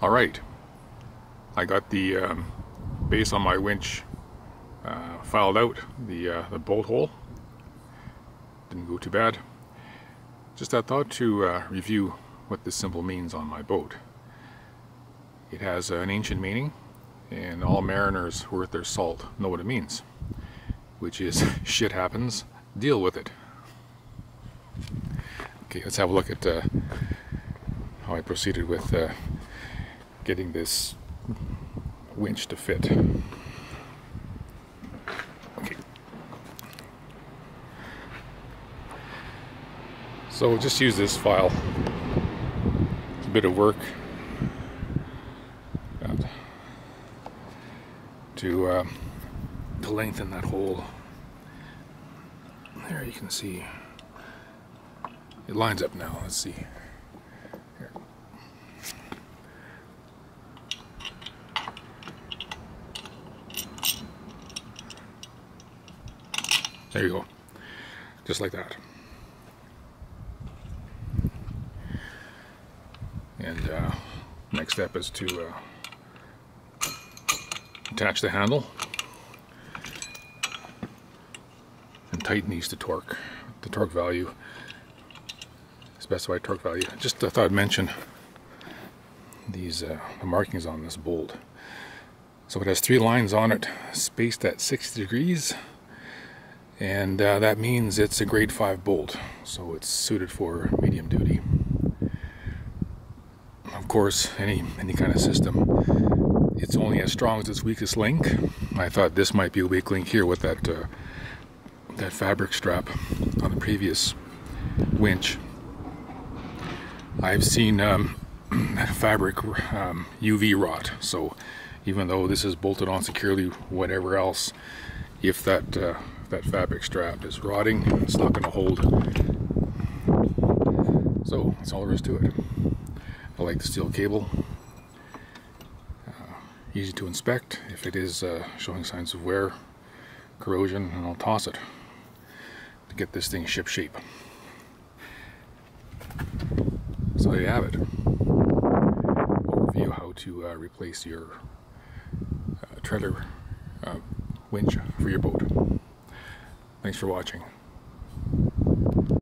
Alright, I got the base on my winch filed out, the bolt hole. Didn't go too bad. Just I thought to review what this symbol means on my boat. It has an ancient meaning, and all mariners worth their salt know what it means, which is shit happens, deal with it. Okay, let's have a look at how I proceeded with getting this winch to fit. Okay. So just use this file. It's a bit of work to lengthen that hole. There you can see it lines up now. Let's see. Here. There you go. Just like that. And next step is to attach the handle and tighten these to torque. The torque value, specified torque value. Just I thought I'd mention these the markings on this bolt. So it has 3 lines on it, spaced at 60 degrees. And that means it's a grade 5 bolt, so it's suited for medium duty. Of course, any kind of system, it's only as strong as its weakest link. I thought this might be a weak link here with that that fabric strap on the previous winch. I've seen that fabric UV rot, so even though this is bolted on securely, whatever else, if that fabric strap is rotting, it's not going to hold. So that's all there is to it. I like the steel cable. Easy to inspect. If it is showing signs of wear, corrosion, and I'll toss it to get this thing ship shape. So there you have it. Overview how to replace your trailer winch for your boat. Thanks for watching.